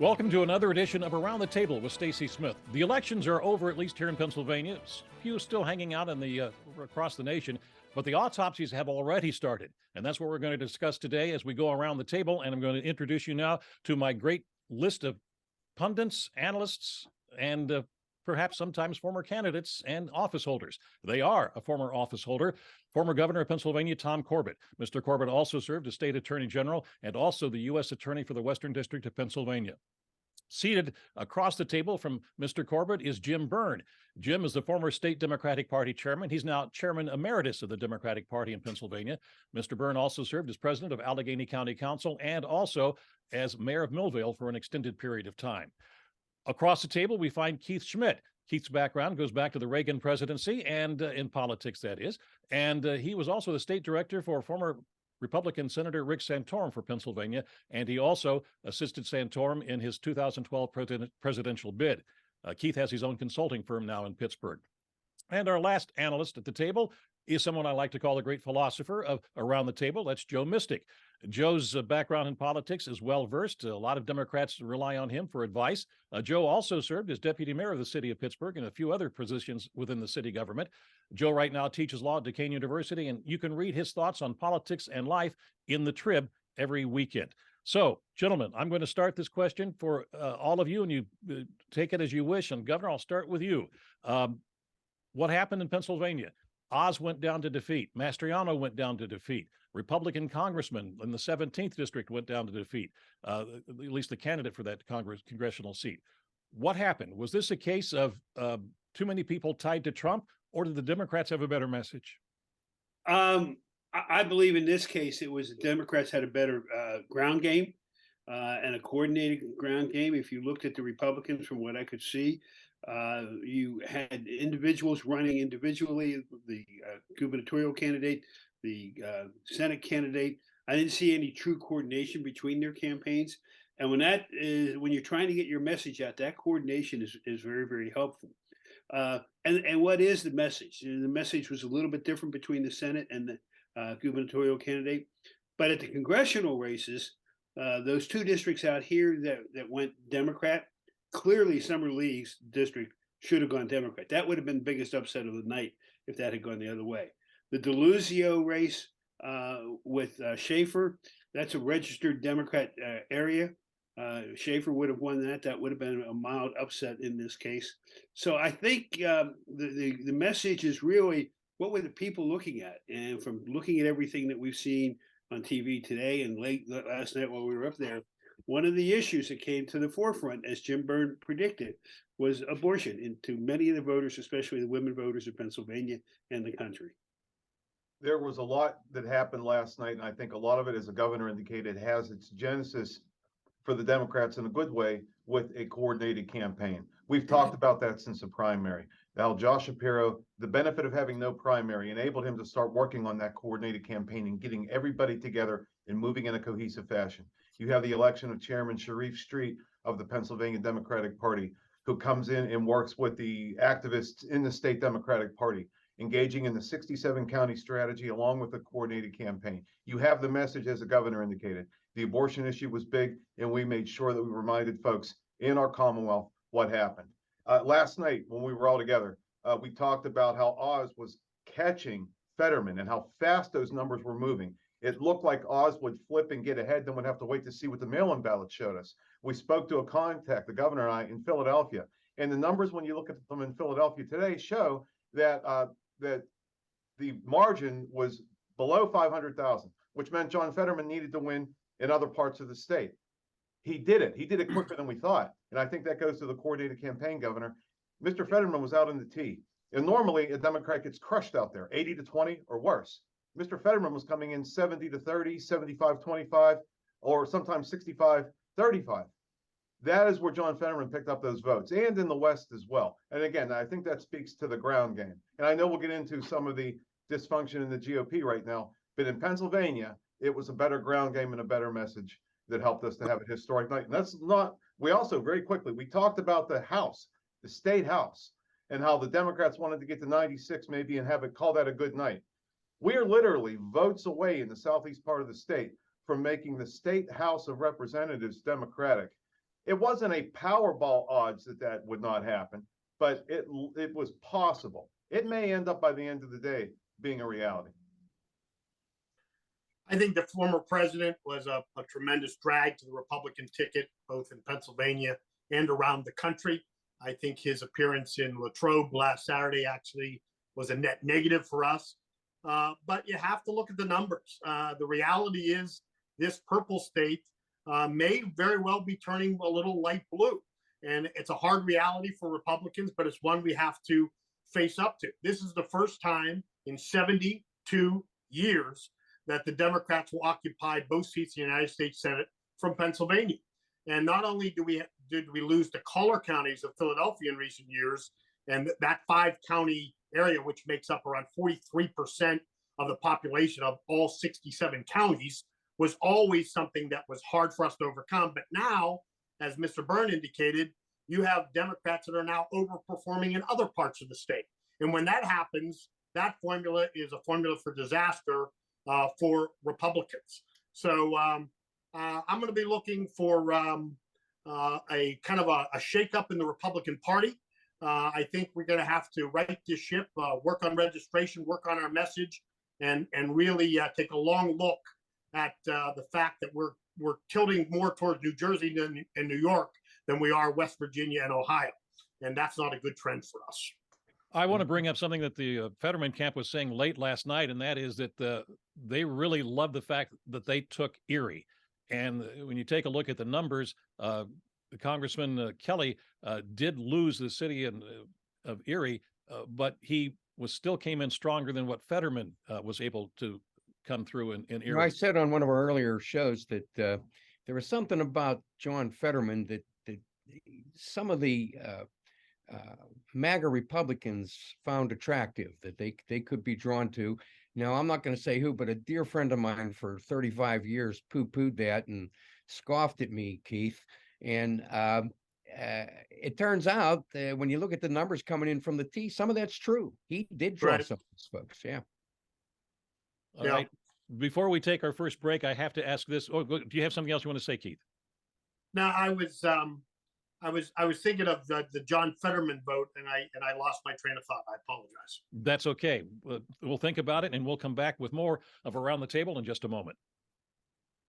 Welcome to another edition of Around the Table with Stacy Smith. The elections are over, at least here in Pennsylvania. Few still hanging out in the across the nation, but the autopsies have already started. And that's what we're going to discuss today as we go around the table. And I'm going to introduce you now to my great list of pundits, analysts, and perhaps sometimes former candidates and office holders. They are a former office holder, former governor of Pennsylvania, Tom Corbett. Mr. Corbett also served as state attorney general and also the U.S. attorney for the Western District of Pennsylvania. Seated across the table from Mr. Corbett is Jim Byrne. Jim is the former state Democratic Party chairman. He's now chairman emeritus of the Democratic Party in Pennsylvania. Mr. Byrne also served as president of Allegheny County Council and also as mayor of Millvale for an extended period of time. Across the table, we find Keith Schmidt. Keith's background goes back to the Reagan presidency and in politics, that is. And he was also the state director for former Republican Senator Rick Santorum for Pennsylvania, and he also assisted Santorum in his 2012 presidential bid. Keith has his own consulting firm now in Pittsburgh. And our last analyst at the table is someone I like to call a great philosopher of Around the Table. That's Joe Mystic. Joe's background in politics is well-versed. A lot of Democrats rely on him for advice. Joe also served as deputy mayor of the city of Pittsburgh and a few other positions within the city government. Joe right now teaches law at Duquesne University, and you can read his thoughts on politics and life in the Trib every weekend. So, gentlemen, I'm going to start this question for all of you, and you take it as you wish. And Governor, I'll start with you. What happened in Pennsylvania? Oz went down to defeat. Mastriano went down to defeat. Republican congressman in the 17th district went down to defeat, at least the candidate for that congressional seat. What happened? Was this a case of too many people tied to Trump, or did the Democrats have a better message? I believe in this case, it was the Democrats had a better ground game and a coordinated ground game. If you looked at the Republicans, from what I could see, you had individuals running individually, the gubernatorial candidate, the Senate candidate. I didn't see any true coordination between their campaigns. And when you're trying to get your message out, that coordination is very, very helpful. And what is the message? The message was a little bit different between the Senate and the gubernatorial candidate. But at the congressional races, those two districts out here that went Democrat, clearly Summer Lee's district should have gone Democrat. That would have been the biggest upset of the night if that had gone the other way. The Deluzio race with Schaefer, that's a registered Democrat area. Schaefer would have won that. That would have been a mild upset in this case. So I think the message is really, what were the people looking at? And from looking at everything that we've seen on TV today and late last night while we were up there, one of the issues that came to the forefront, as Jim Byrne predicted, was abortion into many of the voters, especially the women voters of Pennsylvania and the country. There was a lot that happened last night, and I think a lot of it, as the governor indicated, has its genesis for the Democrats in a good way with a coordinated campaign. We've talked about that since the primary. Now, Josh Shapiro, the benefit of having no primary enabled him to start working on that coordinated campaign and getting everybody together and moving in a cohesive fashion. You have the election of Chairman Sharif Street of the Pennsylvania Democratic Party, who comes in and works with the activists in the state Democratic Party, engaging in the 67 county strategy along with a coordinated campaign. You have the message, as the governor indicated. The abortion issue was big, and we made sure that we reminded folks in our Commonwealth what happened. Last night, when we were all together, we talked about how Oz was catching Fetterman and how fast those numbers were moving. It looked like Oz would flip and get ahead, then would have to wait to see what the mail-in ballot showed us. We spoke to a contact, the governor and I, in Philadelphia, and the numbers, when you look at them in Philadelphia today, show that that the margin was below 500,000, which meant John Fetterman needed to win in other parts of the state. He did it. He did it quicker than we thought. And I think that goes to the coordinated campaign, Governor. Mr. Fetterman was out in the T. And normally a Democrat gets crushed out there, 80-20 or worse. Mr. Fetterman was coming in 70-30, 75-25, or sometimes 65-35. That is where John Fetterman picked up those votes, and in the West as well. And again, I think that speaks to the ground game. And I know we'll get into some of the dysfunction in the GOP right now, but in Pennsylvania, it was a better ground game and a better message that helped us to have a historic night. And that's not, we also very quickly, we talked about the House, the state House, and how the Democrats wanted to get to 96 maybe and have it call that a good night. We are literally votes away in the southeast part of the state from making the state House of Representatives Democratic. It wasn't a Powerball odds that would not happen, but it was possible. It may end up by the end of the day being a reality. I think the former president was a tremendous drag to the Republican ticket, both in Pennsylvania and around the country. I think his appearance in Latrobe last Saturday actually was a net negative for us. But you have to look at the numbers. The reality is this purple state may very well be turning a little light blue. And it's a hard reality for Republicans, but it's one we have to face up to. This is the first time in 72 years that the Democrats will occupy both seats in the United States Senate from Pennsylvania. And not only did we lose the collar counties of Philadelphia in recent years, and that 5-county area, which makes up around 43% of the population of all 67 counties, was always something that was hard for us to overcome. But now, as Mr. Byrne indicated, you have Democrats that are now overperforming in other parts of the state. And when that happens, that formula is a formula for disaster for Republicans. So I'm going to be looking for a kind of a shakeup in the Republican Party. I think we're going to have to right this ship, work on registration, work on our message, and really take a long look at the fact that we're tilting more towards New Jersey and New York than we are West Virginia and Ohio. And that's not a good trend for us. I want to bring up something that the Fetterman camp was saying late last night, and that is that they really love the fact that they took Erie. And when you take a look at the numbers, Congressman Kelly did lose the city of Erie, but he still came in stronger than what Fetterman was able to come through in Erie. You know, I said on one of our earlier shows that there was something about John Fetterman that some of the MAGA Republicans found attractive, that they could be drawn to. Now, I'm not going to say who, but a dear friend of mine for 35 years poo-pooed that and scoffed at me, Keith. And it turns out that when you look at the numbers coming in from the T, some of that's true. He did draw some of these folks, yeah. All right. Before we take our first break, I have to ask this. Oh, do you have something else you want to say, Keith? Now, I was thinking of the John Fetterman vote, and I lost my train of thought. I apologize. That's okay. We'll think about it, and we'll come back with more of Around the Table in just a moment.